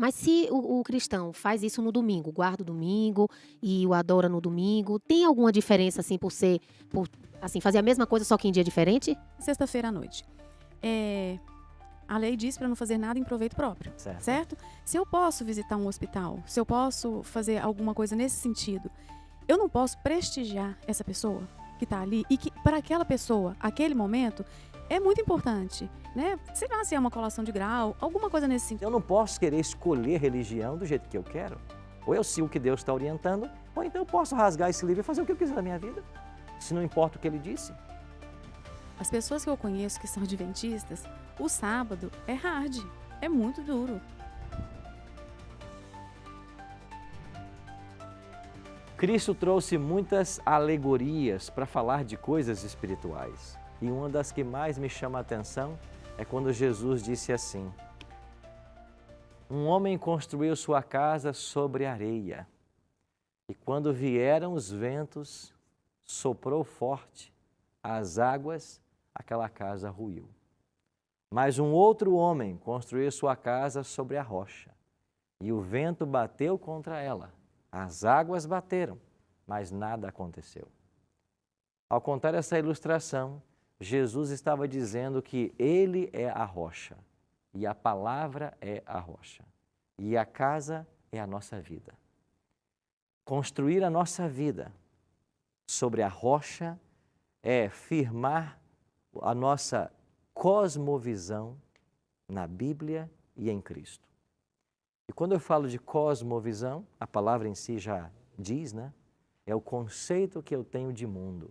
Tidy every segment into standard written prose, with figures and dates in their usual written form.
Mas se o cristão faz isso no domingo, guarda o domingo e o adora no domingo, tem alguma diferença, assim, por, assim, fazer a mesma coisa só que em dia diferente? Sexta-feira à noite. Eh, a lei diz para não fazer nada em proveito próprio, Certo? certo? Se eu posso visitar um hospital, se eu posso fazer alguma coisa nesse sentido, eu não posso prestigiar essa pessoa que está ali e que para aquela pessoa, aquele momento, é muito importante, né? Sei lá se é uma colação de grau, alguma coisa nesse sentido. Eu não posso querer escolher religião do jeito que eu quero. Ou eu sigo o que Deus está orientando, ou então eu posso rasgar esse livro e fazer o que eu quiser da minha vida. Se não importa o que ele disse. As pessoas que eu conheço que são adventistas, o sábado é hard, é muito duro. Cristo trouxe muitas alegorias para falar de coisas espirituais. E uma das que mais me chama a atenção é quando Jesus disse assim: um homem construiu sua casa sobre areia, e quando vieram os ventos, soprou forte, as águas, aquela casa ruiu. Mas um outro homem construiu sua casa sobre a rocha, e o vento bateu contra ela, as águas bateram, mas nada aconteceu. Ao contar essa ilustração, Jesus estava dizendo que Ele é a rocha, e a palavra é a rocha, e a casa é a nossa vida. Construir a nossa vida sobre a rocha é firmar a nossa cosmovisão na Bíblia e em Cristo. E quando eu falo de cosmovisão, a palavra em si já diz, né? É o conceito que eu tenho de mundo,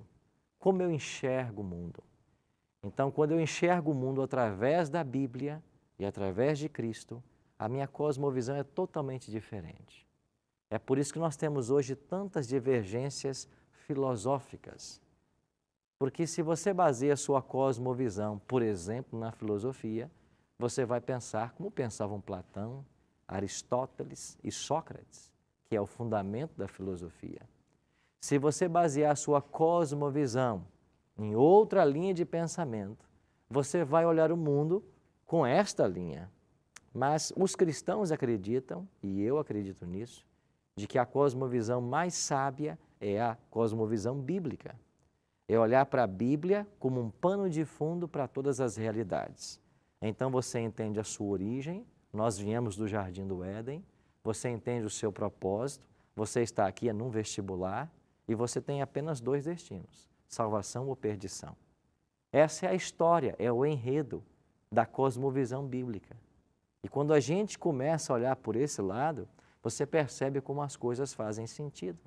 como eu enxergo o mundo. Então, quando eu enxergo o mundo através da Bíblia e através de Cristo, a minha cosmovisão é totalmente diferente. É por isso que nós temos hoje tantas divergências filosóficas. Porque se você baseia a sua cosmovisão, por exemplo, na filosofia, você vai pensar como pensavam Platão, Aristóteles e Sócrates, que é o fundamento da filosofia. Se você basear a sua cosmovisão em outra linha de pensamento, você vai olhar o mundo com esta linha. Mas os cristãos acreditam, e eu acredito nisso, de que a cosmovisão mais sábia é a cosmovisão bíblica. É olhar para a Bíblia como um pano de fundo para todas as realidades. Então você entende a sua origem, nós viemos do Jardim do Éden, você entende o seu propósito, você está aqui num vestibular e você tem apenas dois destinos, salvação ou perdição. Essa é a história, é o enredo da cosmovisão bíblica. E quando a gente começa a olhar por esse lado, você percebe como as coisas fazem sentido.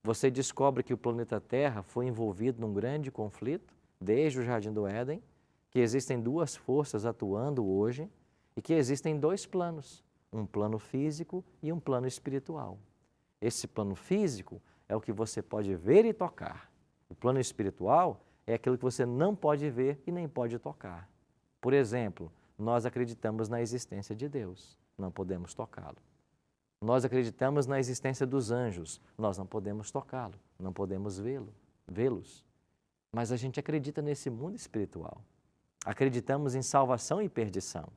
Você descobre que o planeta Terra foi envolvido num grande conflito, desde o Jardim do Éden, que existem duas forças atuando hoje e que existem dois planos, um plano físico e um plano espiritual. Esse plano físico é o que você pode ver e tocar. O plano espiritual é aquilo que você não pode ver e nem pode tocar. Por exemplo, nós acreditamos na existência de Deus, não podemos tocá-lo. Nós acreditamos na existência dos anjos, nós não podemos tocá-lo, não podemos vê-los. Mas a gente acredita nesse mundo espiritual. Acreditamos em salvação e perdição.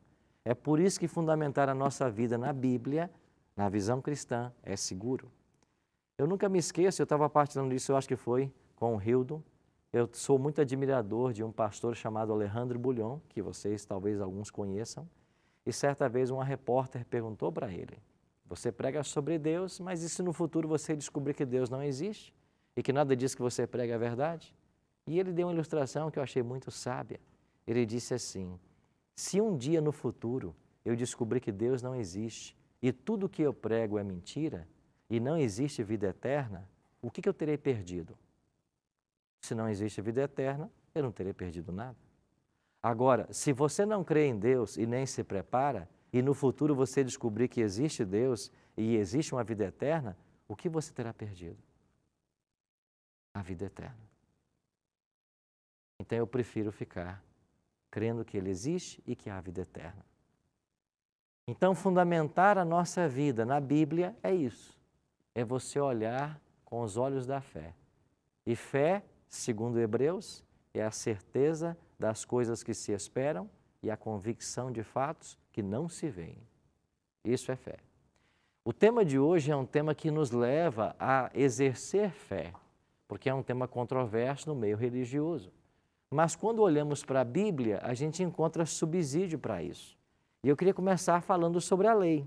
É por isso que fundamentar a nossa vida na Bíblia, na visão cristã, é seguro. Eu nunca me esqueço, eu estava partilhando isso, eu acho que foi com o Hildon. Eu sou muito admirador de um pastor chamado Alejandro Bulhon, que vocês talvez alguns conheçam. E certa vez uma repórter perguntou para ele: você prega sobre Deus, mas e se no futuro você descobrir que Deus não existe e que nada disso que você prega é verdade? E ele deu uma ilustração que eu achei muito sábia. Ele disse assim: se um dia no futuro eu descobrir que Deus não existe e tudo que eu prego é mentira e não existe vida eterna, o que eu terei perdido? Se não existe vida eterna, eu não terei perdido nada. Agora, se você não crê em Deus e nem se prepara, e no futuro você descobrir que existe Deus e existe uma vida eterna, o que você terá perdido? A vida eterna. Então eu prefiro ficar crendo que Ele existe e que há vida eterna. Então fundamentar a nossa vida na Bíblia é isso. É você olhar com os olhos da fé. E fé, segundo Hebreus, é a certeza das coisas que se esperam e a convicção de fatos que não se veem. Isso é fé. O tema de hoje é um tema que nos leva a exercer fé, porque é um tema controverso no meio religioso. Mas quando olhamos para a Bíblia, a gente encontra subsídio para isso. E eu queria começar falando sobre a lei,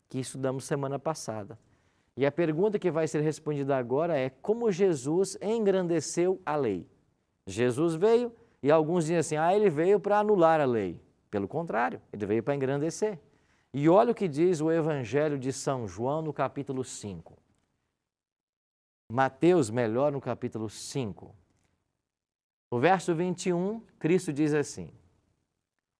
que estudamos semana passada. E a pergunta que vai ser respondida agora é como Jesus engrandeceu a lei. Jesus veio e alguns dizem assim, ele veio para anular a lei. Pelo contrário, ele veio para engrandecer. E olha o que diz o Evangelho de São João no capítulo 5. Mateus, melhor, no capítulo 5. No verso 21, Cristo diz assim,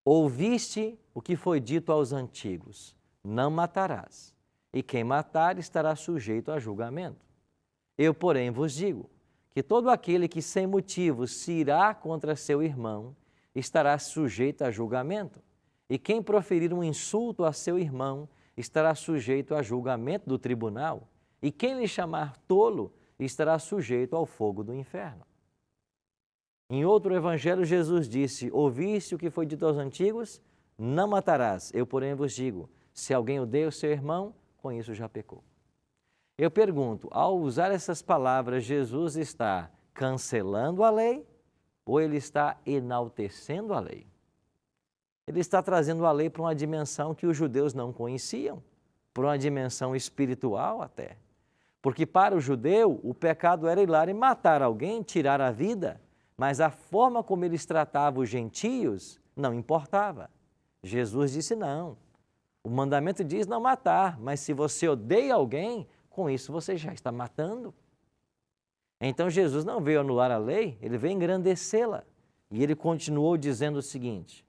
ouviste o que foi dito aos antigos, não matarás, e quem matar estará sujeito a julgamento. Eu, porém, vos digo que todo aquele que sem motivo se irá contra seu irmão estará sujeito a julgamento. E quem proferir um insulto a seu irmão estará sujeito a julgamento do tribunal. E quem lhe chamar tolo estará sujeito ao fogo do inferno. Em outro evangelho, Jesus disse, ouviste o que foi dito aos antigos? Não matarás. Eu, porém, vos digo, se alguém odeia o seu irmão, com isso já pecou. Eu pergunto, ao usar essas palavras, Jesus está cancelando a lei ou ele está enaltecendo a lei? Ele está trazendo a lei para uma dimensão que os judeus não conheciam, para uma dimensão espiritual até. Porque para o judeu, o pecado era ir lá e matar alguém, tirar a vida, mas a forma como eles tratavam os gentios não importava. Jesus disse não. O mandamento diz não matar, mas se você odeia alguém, com isso você já está matando. Então Jesus não veio anular a lei, ele veio engrandecê-la. E ele continuou dizendo o seguinte,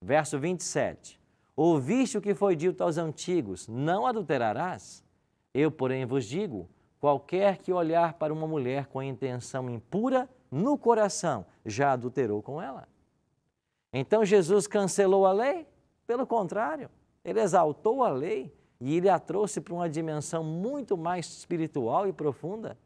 verso 27, ouviste o que foi dito aos antigos, não adulterarás? Eu, porém, vos digo, qualquer que olhar para uma mulher com intenção impura, no coração, já adulterou com ela. Então Jesus cancelou a lei? Pelo contrário, ele exaltou a lei e ele a trouxe para uma dimensão muito mais espiritual e profunda.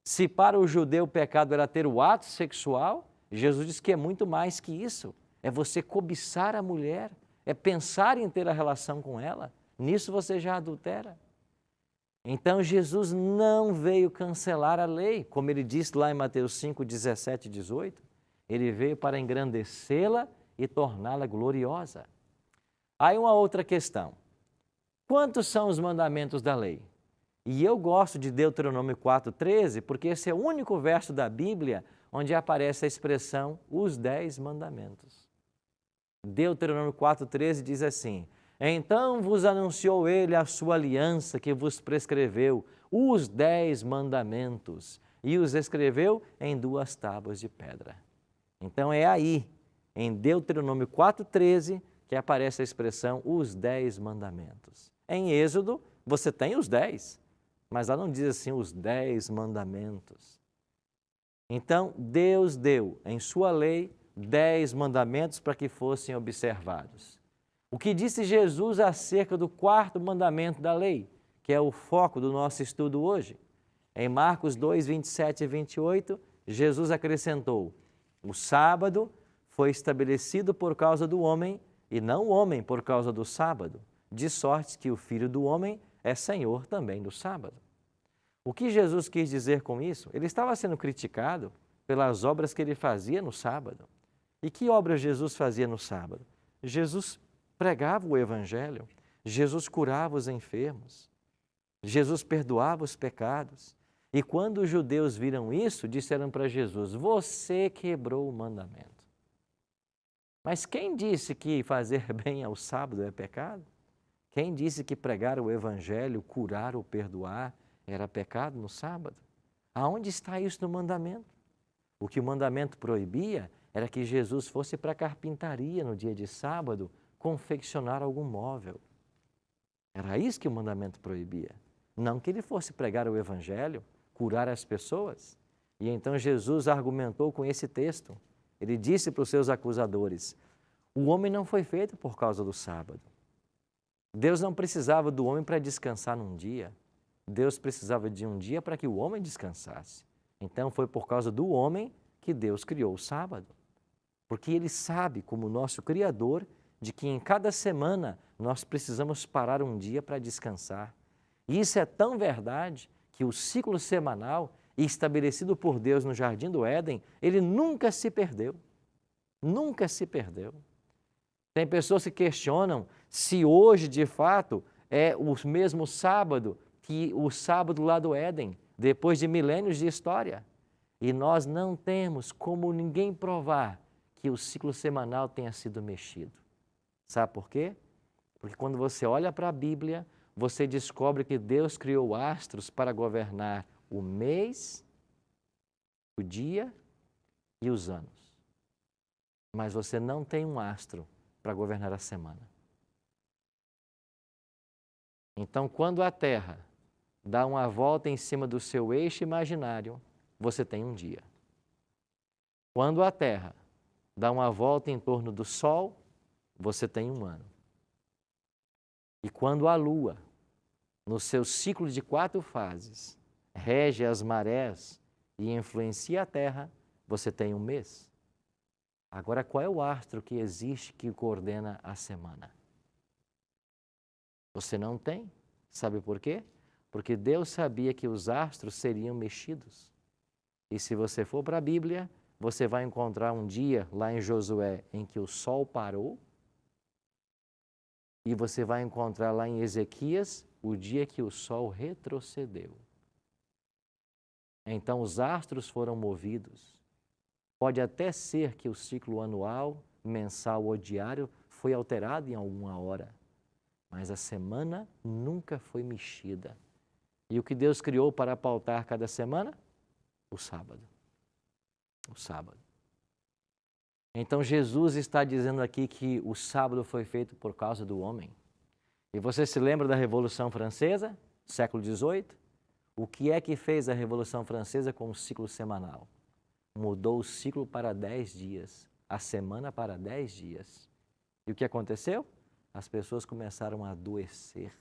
Se para o judeu o pecado era ter o ato sexual, Jesus diz que é muito mais que isso. É você cobiçar a mulher, é pensar em ter a relação com ela. Nisso você já adultera. Então Jesus não veio cancelar a lei, como ele disse lá em Mateus 5, 17 e 18. Ele veio para engrandecê-la e torná-la gloriosa. Aí uma outra questão. Quantos são os mandamentos da lei? E eu gosto de Deuteronômio 4,13, porque esse é o único verso da Bíblia onde aparece a expressão os 10 mandamentos. Deuteronômio 4,13 diz assim, então vos anunciou ele a sua aliança que vos prescreveu, os 10 mandamentos, e os escreveu em 2 tábuas de pedra. Então é aí, em Deuteronômio 4,13, que aparece a expressão os 10 mandamentos. Em Êxodo, você tem os 10, mas lá não diz assim os 10 mandamentos. Então, Deus deu em sua lei 10 mandamentos para que fossem observados. O que disse Jesus acerca do 4º mandamento da lei, que é o foco do nosso estudo hoje? Em Marcos 2, 27 e 28, Jesus acrescentou, o sábado foi estabelecido por causa do homem e não o homem por causa do sábado, de sorte que o Filho do Homem é Senhor também do sábado. O que Jesus quis dizer com isso? Ele estava sendo criticado pelas obras que ele fazia no sábado. E que obras Jesus fazia no sábado? Jesus pregava o Evangelho, Jesus curava os enfermos, Jesus perdoava os pecados. E quando os judeus viram isso, disseram para Jesus, você quebrou o mandamento. Mas quem disse que fazer bem ao sábado é pecado? Quem disse que pregar o Evangelho, curar ou perdoar era pecado no sábado? Aonde está isso no mandamento? O que o mandamento proibia era que Jesus fosse para a carpintaria no dia de sábado confeccionar algum móvel. Era isso que o mandamento proibia. Não que ele fosse pregar o Evangelho, curar as pessoas. E então Jesus argumentou com esse texto. Ele disse para os seus acusadores, o homem não foi feito por causa do sábado. Deus não precisava do homem para descansar num dia. Deus precisava de um dia para que o homem descansasse. Então foi por causa do homem que Deus criou o sábado. Porque Ele sabe, como nosso Criador, de que em cada semana nós precisamos parar um dia para descansar. E isso é tão verdade que o ciclo semanal estabelecido por Deus no Jardim do Éden, ele nunca se perdeu. Nunca se perdeu. Tem pessoas que questionam se hoje, de fato, é o mesmo sábado que o sábado lá do Éden, depois de milênios de história. E nós não temos como ninguém provar que o ciclo semanal tenha sido mexido. Sabe por quê? Porque quando você olha para a Bíblia, você descobre que Deus criou astros para governar o mês, o dia e os anos. Mas você não tem um astro para governar a semana. Então, quando a Terra dá uma volta em cima do seu eixo imaginário, você tem um dia. Quando a Terra dá uma volta em torno do Sol, você tem um ano. E quando a Lua, no seu ciclo de 4 fases, rege as marés e influencia a Terra, você tem um mês. Agora, qual é o astro que existe que coordena a semana? Você não tem. Sabe por quê? Porque Deus sabia que os astros seriam mexidos. E se você for para a Bíblia, você vai encontrar um dia lá em Josué em que o sol parou. E você vai encontrar lá em Ezequias o dia que o sol retrocedeu. Então os astros foram movidos. Pode até ser que o ciclo anual, mensal ou diário foi alterado em alguma hora, mas a semana nunca foi mexida. E o que Deus criou para pautar cada semana? O sábado. O sábado. Então Jesus está dizendo aqui que o sábado foi feito por causa do homem. E você se lembra da Revolução Francesa, século XVIII? O que é que fez a Revolução Francesa com o ciclo semanal? Mudou o ciclo para 10 dias, a semana para 10 dias. E o que aconteceu? As pessoas começaram a adoecer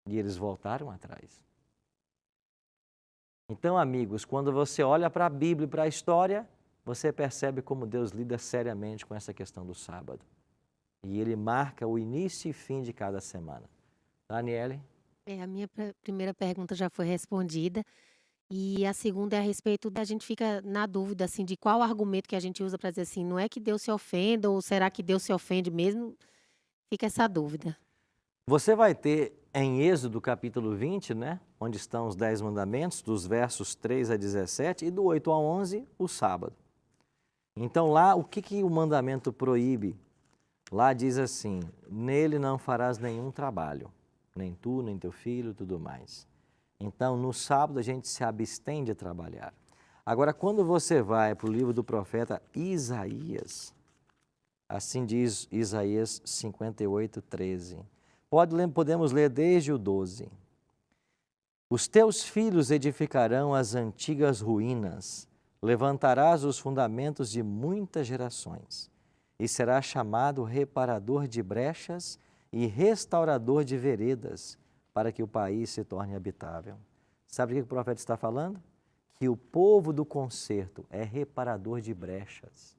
e eles voltaram atrás. Então, amigos, quando você olha para a Bíblia e para a história, você percebe como Deus lida seriamente com essa questão do sábado. E Ele marca o início e fim de cada semana. Daniele? A minha primeira pergunta já foi respondida. E a segunda é a respeito da gente fica na dúvida, assim, de qual argumento que a gente usa para dizer assim, não é que Deus se ofenda, ou será que Deus se ofende mesmo? Fica essa dúvida. Você vai ter em Êxodo capítulo 20, né, onde estão os 10 mandamentos, dos versos 3 a 17 e do 8 a 11, o sábado. Então lá, o que o mandamento proíbe? Lá diz assim, nele não farás nenhum trabalho, nem tu, nem teu filho, tudo mais. Então, no sábado, a gente se abstém de trabalhar. Agora, quando você vai para o livro do profeta Isaías, assim diz Isaías 58, 13. Podemos ler desde o 12. Os teus filhos edificarão as antigas ruínas, levantarás os fundamentos de muitas gerações, e serás chamado reparador de brechas e restaurador de veredas, para que o país se torne habitável. Sabe o que o profeta está falando? Que o povo do conserto é reparador de brechas.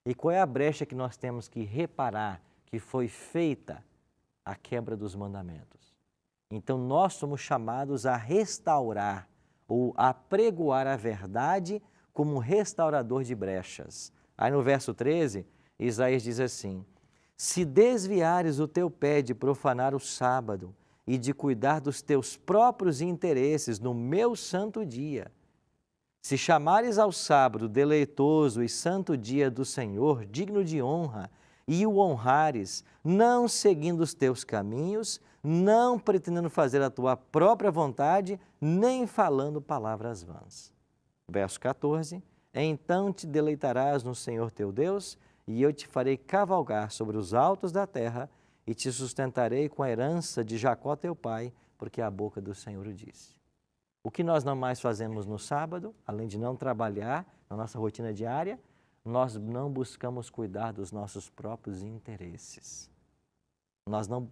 E qual é a brecha que nós temos que reparar, que foi feita a quebra dos mandamentos? Então nós somos chamados a restaurar ou a pregoar a verdade como restaurador de brechas. Aí no verso 13, Isaías diz assim, se desviares o teu pé de profanar o sábado, e de cuidar dos teus próprios interesses no meu santo dia. Se chamares ao sábado deleitoso e santo dia do Senhor, digno de honra, e o honrares, não seguindo os teus caminhos, não pretendendo fazer a tua própria vontade, nem falando palavras vãs. Verso 14, então te deleitarás no Senhor teu Deus, e eu te farei cavalgar sobre os altos da terra, e te sustentarei com a herança de Jacó teu pai, porque a boca do Senhor o disse. O que nós não mais fazemos no sábado, além de não trabalhar na nossa rotina diária, nós não buscamos cuidar dos nossos próprios interesses. Nós não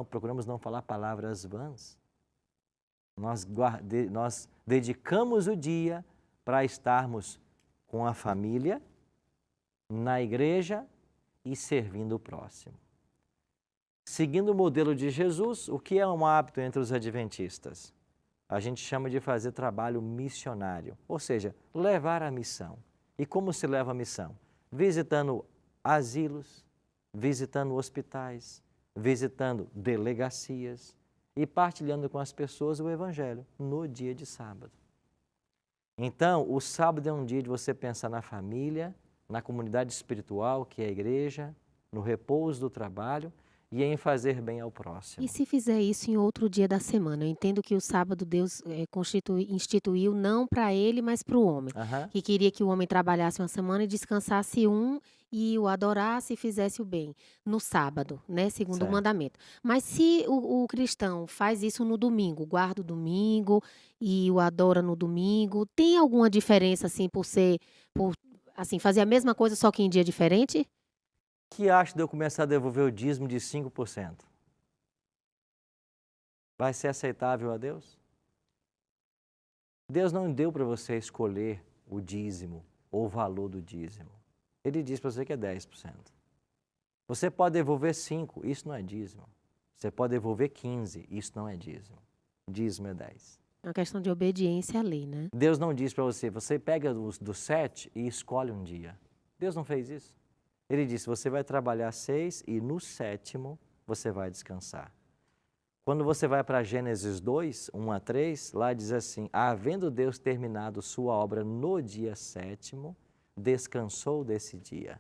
procuramos não falar palavras vãs. Nós dedicamos o dia para estarmos com a família, na igreja e servindo o próximo. Seguindo o modelo de Jesus, o que é um hábito entre os adventistas? A gente chama de fazer trabalho missionário, ou seja, levar a missão. E como se leva a missão? Visitando asilos, visitando hospitais, visitando delegacias e partilhando com as pessoas o Evangelho no dia de sábado. Então, o sábado é um dia de você pensar na família, na comunidade espiritual, que é a igreja, no repouso do trabalho e em fazer bem ao próximo. E se fizer isso em outro dia da semana? Eu entendo que o sábado Deus instituiu não para ele, mas para o homem. Aham. Que queria que o homem trabalhasse uma semana e descansasse e o adorasse e fizesse o bem no sábado, né? Segundo o Certo. mandamento. Mas se o cristão faz isso no domingo, guarda o domingo e o adora no domingo, tem alguma diferença assim por assim, fazer a mesma coisa só que em dia diferente? Que acha de eu começar a devolver o dízimo de 5%? Vai ser aceitável a Deus? Deus não deu para você escolher o dízimo ou o valor do dízimo. Ele diz para você que é 10%. Você pode devolver 5%, isso não é dízimo. Você pode devolver 15%, isso não é dízimo. Dízimo é 10%. É uma questão de obediência à lei, né? Deus não diz para você, você pega dos 7 e escolhe um dia. Deus não fez isso. Ele disse, você vai trabalhar 6 e no 7º você vai descansar. Quando você vai para Gênesis 2, 1 a 3, lá diz assim, havendo Deus terminado sua obra no dia 7º, descansou desse dia.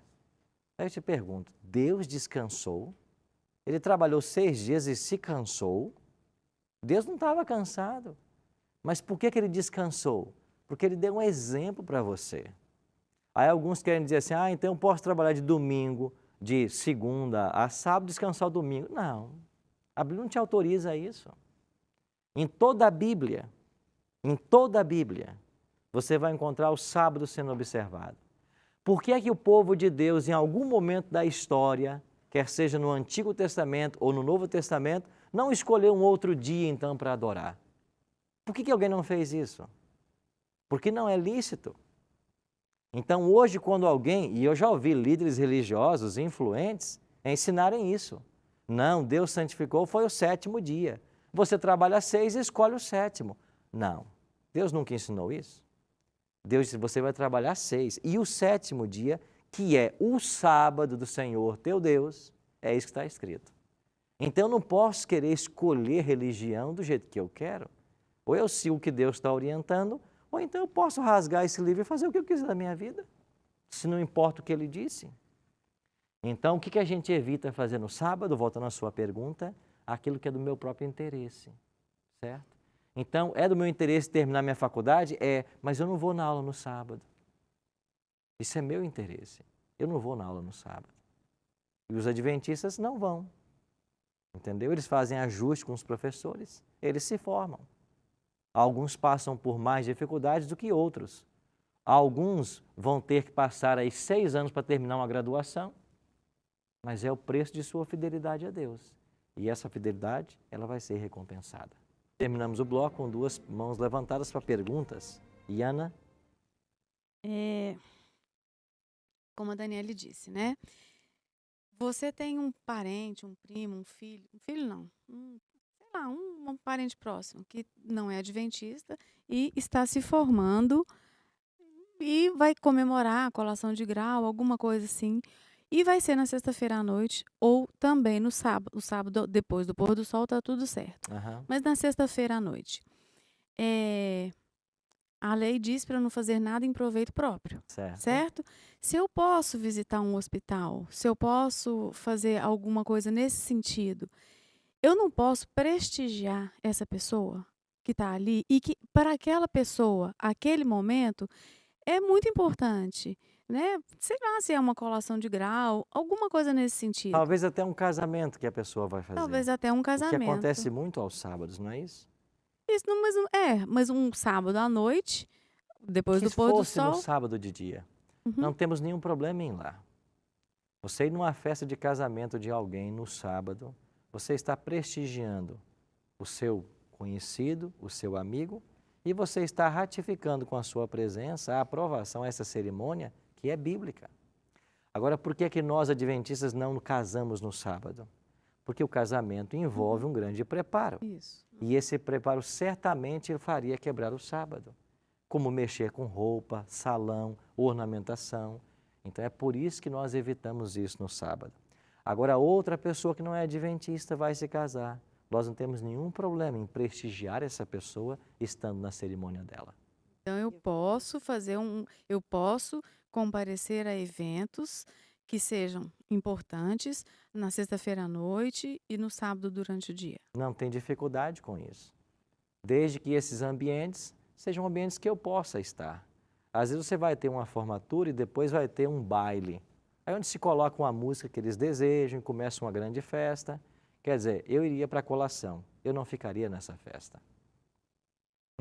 Aí eu te pergunto, Deus descansou? Ele trabalhou 6 dias e se cansou? Deus não estava cansado. Mas por que ele descansou? Porque ele deu um exemplo para você. Aí alguns querem dizer assim, então eu posso trabalhar de domingo, de segunda a sábado, descansar o domingo. Não, a Bíblia não te autoriza isso. Em toda a Bíblia, você vai encontrar o sábado sendo observado. Por que é que o povo de Deus, em algum momento da história, quer seja no Antigo Testamento ou no Novo Testamento, não escolheu um outro dia então para adorar? Por que alguém não fez isso? Porque não é lícito. Então hoje quando alguém, e eu já ouvi líderes religiosos influentes ensinarem isso. Não, Deus santificou, foi o 7º dia. Você trabalha 6 e escolhe o 7º. Não, Deus nunca ensinou isso. Deus disse, você vai trabalhar 6 e o 7º dia, que é o sábado do Senhor teu Deus, é isso que está escrito. Então eu não posso querer escolher religião do jeito que eu quero. Ou eu sigo o que Deus está orientando, ou então eu posso rasgar esse livro e fazer o que eu quiser da minha vida, se não importa o que ele disse. Então, o que a gente evita fazer no sábado, voltando à sua pergunta, aquilo que é do meu próprio interesse, certo? Então, é do meu interesse terminar minha faculdade? É, mas eu não vou na aula no sábado. Isso é meu interesse. Eu não vou na aula no sábado. E os adventistas não vão, entendeu? Eles fazem ajuste com os professores, eles se formam. Alguns passam por mais dificuldades do que outros. Alguns vão ter que passar aí 6 anos para terminar uma graduação, mas é o preço de sua fidelidade a Deus. E essa fidelidade, ela vai ser recompensada. Terminamos o bloco com 2 mãos levantadas para perguntas. Iana? Como a Daniele disse, né? Você tem um parente, um primo, um filho não, sei lá, um parente próximo que não é adventista e está se formando e vai comemorar a colação de grau, alguma coisa assim, e vai ser na sexta-feira à noite ou também no sábado. O sábado, depois do pôr do sol, tá tudo certo. Aham. Mas na sexta-feira à noite, a lei diz para não fazer nada em proveito próprio, Certo. certo? Se eu posso visitar um hospital, se eu posso fazer alguma coisa nesse sentido, eu não posso prestigiar essa pessoa que está ali e que para aquela pessoa, aquele momento, é muito importante, né? Sei lá se é uma colação de grau, alguma coisa nesse sentido. Talvez até um casamento que a pessoa vai fazer. Talvez até um O que casamento. acontece muito aos sábados, não é isso? Isso, não, mas um sábado à noite, depois Que do pôr do fosse no sol. sábado de dia. Uhum. Não temos nenhum problema em ir lá. Você ir numa festa de casamento de alguém no sábado, você está prestigiando o seu conhecido, o seu amigo, e você está ratificando com a sua presença a aprovação a essa cerimônia que é bíblica. Agora, por que nós adventistas não casamos no sábado? Porque o casamento envolve um grande preparo. Isso. E esse preparo certamente ele faria quebrar o sábado. Como mexer com roupa, salão, ornamentação. Então é por isso que nós evitamos isso no sábado. Agora, outra pessoa que não é adventista vai se casar. Nós não temos nenhum problema em prestigiar essa pessoa estando na cerimônia dela. Então eu posso comparecer a eventos que sejam importantes na sexta-feira à noite e no sábado durante o dia. Não tem dificuldade com isso. Desde que esses ambientes sejam ambientes que eu possa estar. Às vezes você vai ter uma formatura e depois vai ter um baile. Aí onde se coloca uma música que eles desejam e começa uma grande festa. Quer dizer, eu iria para a colação, eu não ficaria nessa festa.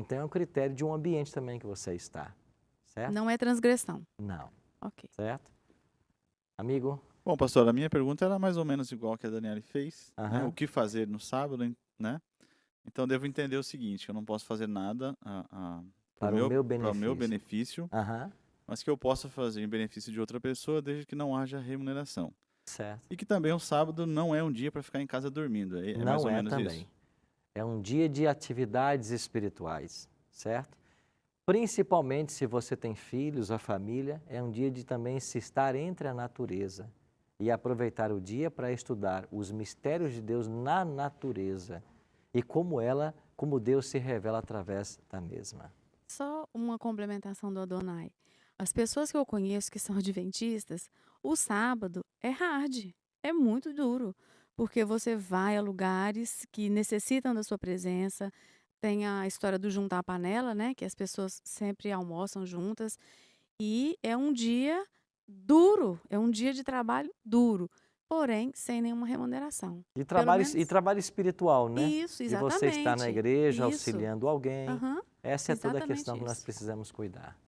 Então é um critério de um ambiente também que você está, certo? Não é transgressão. Não, Ok. certo? Amigo? Bom, pastor, a minha pergunta era mais ou menos igual que a Daniele fez, né? Aham. O que fazer no sábado, né? Então, devo entender o seguinte, eu não posso fazer nada Para o meu para o meu benefício. benefício, Aham, mas que eu possa fazer em benefício de outra pessoa, desde que não haja remuneração. certo. E que também o sábado não é um dia para ficar em casa dormindo, é mais Não ou é menos também. isso. É um dia de atividades espirituais, certo? Principalmente se você tem filhos, a família, é um dia de também se estar entre a natureza e aproveitar o dia para estudar os mistérios de Deus na natureza e como Deus se revela através da mesma. Só uma complementação do Adonai. As pessoas que eu conheço que são adventistas, o sábado é hard, é muito duro, porque você vai a lugares que necessitam da sua presença. Tem a história do juntar a panela, né? Que as pessoas sempre almoçam juntas. E é um dia duro, é um dia de trabalho duro, porém sem nenhuma remuneração. E Pelo menos. trabalho espiritual, né? Isso, E você está na exatamente. igreja Isso. auxiliando alguém. Aham, Essa é toda a questão exatamente que nós isso. precisamos cuidar.